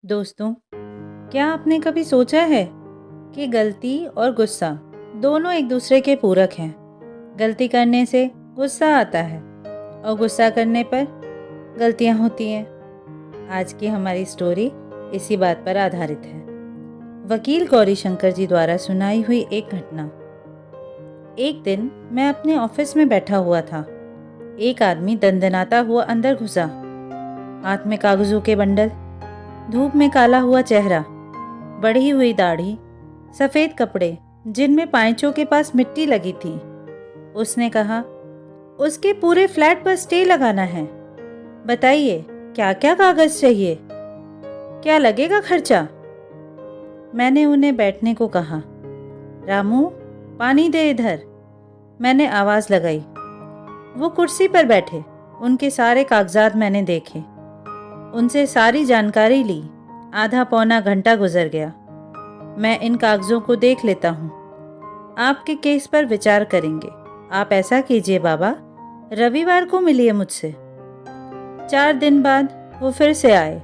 दोस्तों, क्या आपने कभी सोचा है कि गलती और गुस्सा दोनों एक दूसरे के पूरक हैं। गलती करने से गुस्सा आता है और गुस्सा करने पर गलतियां होती हैं। आज की हमारी स्टोरी इसी बात पर आधारित है। वकील गौरी शंकर जी द्वारा सुनाई हुई एक घटना। एक दिन मैं अपने ऑफिस में बैठा हुआ था। एक आदमी दंदनाता हुआ अंदर घुसा। हाथ में कागजों के बंडल, धूप में काला हुआ चेहरा, बढ़ी हुई दाढ़ी, सफ़ेद कपड़े जिनमें पांचों के पास मिट्टी लगी थी। उसने कहा, उसके पूरे फ्लैट पर स्टे लगाना है। बताइए क्या क्या कागज चाहिए, क्या लगेगा खर्चा। मैंने उन्हें बैठने को कहा। रामू, पानी दे इधर, मैंने आवाज़ लगाई। वो कुर्सी पर बैठे। उनके सारे कागजात मैंने देखे, उनसे सारी जानकारी ली। आधा पौना घंटा गुजर गया। मैं इन कागजों को देख लेता हूँ, आपके केस पर विचार करेंगे। आप ऐसा कीजिए बाबा, रविवार को मिलिए मुझसे। 4 दिन बाद वो फिर से आए,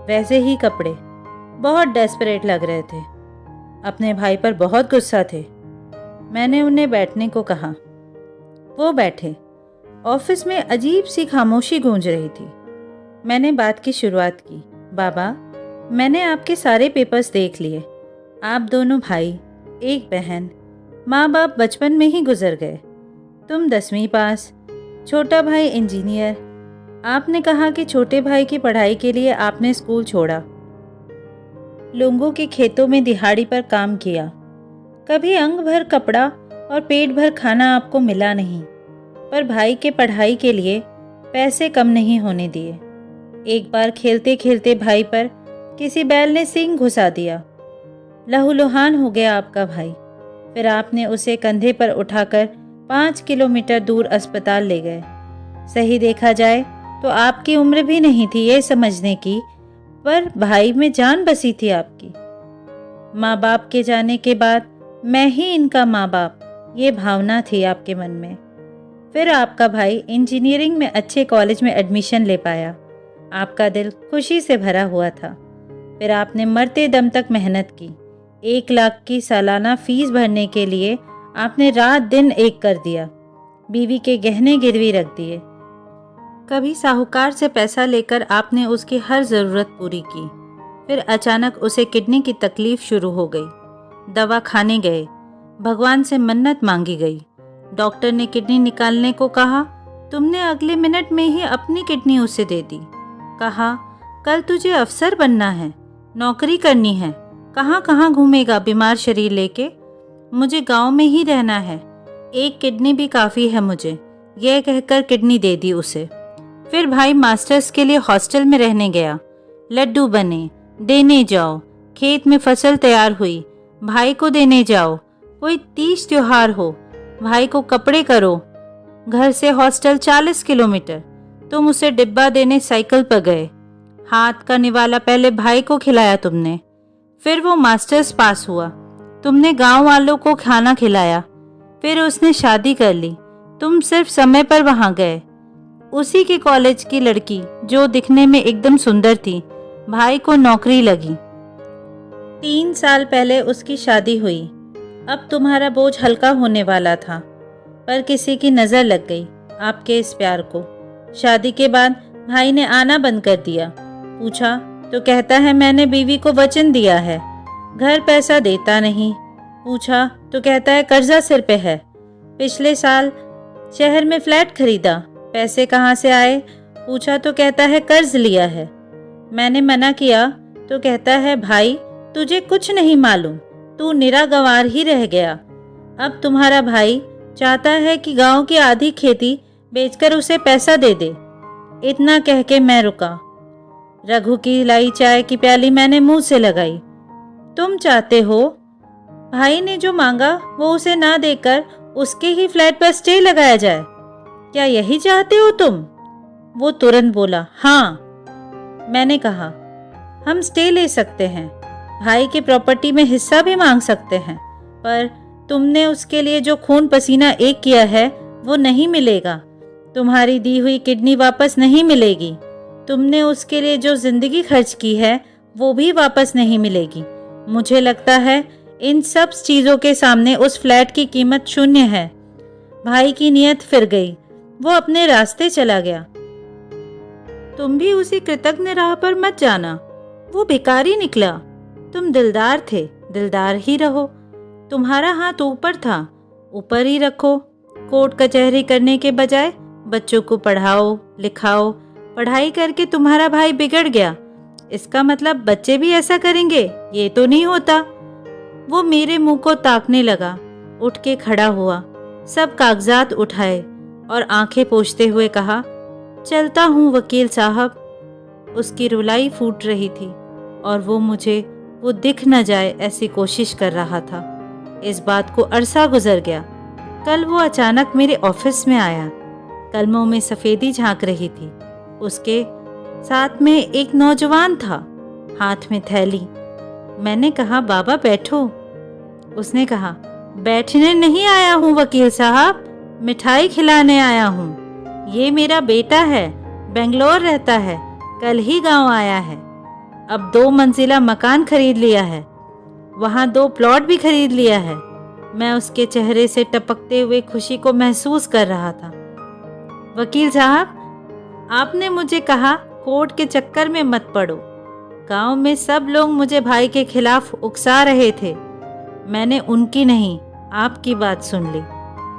वैसे ही कपड़े, बहुत डेस्परेट लग रहे थे। अपने भाई पर बहुत गुस्सा थे। मैंने उन्हें बैठने को कहा। वो बैठे। ऑफिस में अजीब सी खामोशी गूंज रही थी। मैंने बात की शुरुआत की। बाबा, मैंने आपके सारे पेपर्स देख लिए। आप दोनों भाई, एक बहन, माँ बाप बचपन में ही गुजर गए। तुम 10वीं पास, छोटा भाई इंजीनियर। आपने कहा कि छोटे भाई की पढ़ाई के लिए आपने स्कूल छोड़ा, लोगों के खेतों में दिहाड़ी पर काम किया। कभी अंग भर कपड़ा और पेट भर खाना आपको मिला नहीं, पर भाई के पढ़ाई के लिए पैसे कम नहीं होने दिए। एक बार खेलते खेलते भाई पर किसी बैल ने सींग घुसा दिया। लहूलुहान हो गया आपका भाई। फिर आपने उसे कंधे पर उठाकर 5 किलोमीटर दूर अस्पताल ले गए। सही देखा जाए तो आपकी उम्र भी नहीं थी ये समझने की, पर भाई में जान बसी थी आपकी। माँ बाप के जाने के बाद मैं ही इनका माँ बाप, ये भावना थी आपके मन में। फिर आपका भाई इंजीनियरिंग में अच्छे कॉलेज में एडमिशन ले पाया। आपका दिल खुशी से भरा हुआ था। फिर आपने मरते दम तक मेहनत की। 1 लाख की सालाना फीस भरने के लिए आपने रात दिन एक कर दिया। बीवी के गहने गिरवी रख दिए। कभी साहूकार से पैसा लेकर आपने उसकी हर ज़रूरत पूरी की। फिर अचानक उसे किडनी की तकलीफ शुरू हो गई। दवा खाने गए, भगवान से मन्नत मांगी गई। डॉक्टर ने किडनी निकालने को कहा। तुमने अगले मिनट में ही अपनी किडनी उसे दे दी। कहा, कल तुझे अफसर बनना है, नौकरी करनी है, कहाँ कहाँ घूमेगा बीमार शरीर लेके, मुझे गांव में ही रहना है, एक किडनी भी काफ़ी है मुझे, यह कहकर किडनी दे दी उसे। फिर भाई मास्टर्स के लिए हॉस्टल में रहने गया। लड्डू बने, देने जाओ। खेत में फसल तैयार हुई, भाई को देने जाओ। कोई तीज त्योहार हो, भाई को कपड़े करो। घर से हॉस्टल 40 किलोमीटर, तुम उसे डिब्बा देने साइकिल पर गए। हाथ का निवाला पहले भाई को खिलाया तुमने। फिर वो मास्टर्स पास हुआ, तुमने गांव वालों को खाना खिलाया। फिर उसने शादी कर ली, तुम सिर्फ समय पर वहां गए। उसी के कॉलेज की लड़की जो दिखने में एकदम सुंदर थी, भाई को नौकरी लगी। 3 साल पहले उसकी शादी हुई। अब तुम्हारा बोझ हल्का होने वाला था, पर किसी की नज़र लग गई आपके इस प्यार को। शादी के बाद भाई ने आना बंद कर दिया। पूछा तो कहता है मैंने बीवी को वचन दिया है। घर पैसा देता नहीं। पूछा तो कहता है कर्जा सिर पे है। पिछले साल शहर में फ्लैट खरीदा, पैसे कहाँ से आए। पूछा तो कहता है कर्ज लिया है। मैंने मना किया तो कहता है भाई तुझे कुछ नहीं मालूम, तू निरा गंवार ही रह गया। अब तुम्हारा भाई चाहता है कि गांव की आधी खेती बेचकर उसे पैसा दे दे। इतना कह के मैं रुका। रघु की लाई चाय की प्याली मैंने मुंह से लगाई। तुम चाहते हो भाई ने जो मांगा वो उसे ना देकर उसके ही फ्लैट पर स्टे लगाया जाए, क्या यही चाहते हो तुम। वो तुरंत बोला, हाँ। मैंने कहा, हम स्टे ले सकते हैं, भाई की प्रॉपर्टी में हिस्सा भी मांग सकते हैं, पर तुमने उसके लिए जो खून पसीना एक किया है वो नहीं मिलेगा। तुम्हारी दी हुई किडनी वापस नहीं मिलेगी। तुमने उसके लिए जो जिंदगी खर्च की है वो भी वापस नहीं मिलेगी। मुझे लगता है इन सब चीज़ों के सामने उस फ्लैट की कीमत शून्य है। भाई की नीयत फिर गई, वो अपने रास्ते चला गया। तुम भी उसी कृतज्ञ राह पर मत जाना, वो भिखारी निकला। तुम दिलदार थे, दिलदार ही रहो। तुम्हारा हाथ ऊपर था, ऊपर ही रखो। कोर्ट कचहरी करने के बजाय बच्चों को पढ़ाओ लिखाओ। पढ़ाई करके तुम्हारा भाई बिगड़ गया, इसका मतलब बच्चे भी ऐसा करेंगे? ये तो नहीं होता। वो मेरे मुंह को ताकने लगा, उठ के खड़ा हुआ, सब कागजात उठाए और आंखें पोंछते हुए कहा, चलता हूँ वकील साहब। उसकी रुलाई फूट रही थी और वो दिख न जाए ऐसी कोशिश कर रहा था। इस बात को अरसा गुजर गया। कल वो अचानक मेरे ऑफिस में आया। कलमों में सफ़ेदी झांक रही थी। उसके साथ में एक नौजवान था, हाथ में थैली। मैंने कहा, बाबा बैठो। उसने कहा, बैठने नहीं आया हूँ वकील साहब, मिठाई खिलाने आया हूँ। ये मेरा बेटा है, बेंगलोर रहता है, कल ही गांव आया है। अब 2 मंजिला मकान खरीद लिया है, वहाँ 2 प्लॉट भी खरीद लिया है। मैं उसके चेहरे से टपकते हुए खुशी को महसूस कर रहा था। वकील साहब, आपने मुझे कहा कोर्ट के चक्कर में मत पड़ो। गांव में सब लोग मुझे भाई के खिलाफ उकसा रहे थे। मैंने उनकी नहीं, आपकी बात सुन ली।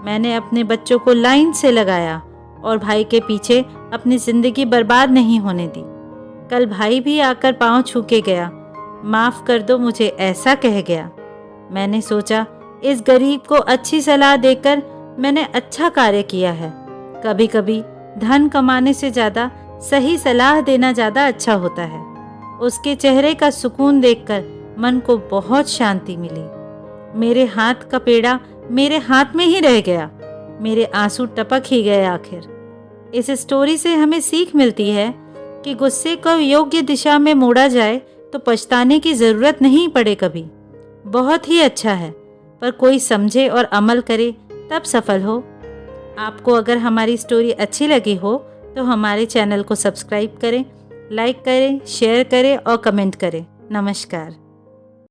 मैंने अपने बच्चों को लाइन से लगाया और भाई के पीछे अपनी जिंदगी बर्बाद नहीं होने दी। कल भाई भी आकर पांव छू के गया, माफ़ कर दो मुझे, ऐसा कह गया। मैंने सोचा इस गरीब को अच्छी सलाह देकर मैंने अच्छा कार्य किया है। कभी कभी धन कमाने से ज़्यादा सही सलाह देना ज़्यादा अच्छा होता है। उसके चेहरे का सुकून देखकर मन को बहुत शांति मिली। मेरे हाथ का पेड़ा मेरे हाथ में ही रह गया, मेरे आंसू टपक ही गए आखिर। इस स्टोरी से हमें सीख मिलती है कि गुस्से को योग्य दिशा में मोड़ा जाए तो पछताने की ज़रूरत नहीं पड़े कभी। बहुत ही अच्छा है, पर कोई समझे और अमल करे तब सफल हो। आपको अगर हमारी स्टोरी अच्छी लगी हो तो हमारे चैनल को सब्सक्राइब करें, लाइक करें, शेयर करें और कमेंट करें। नमस्कार।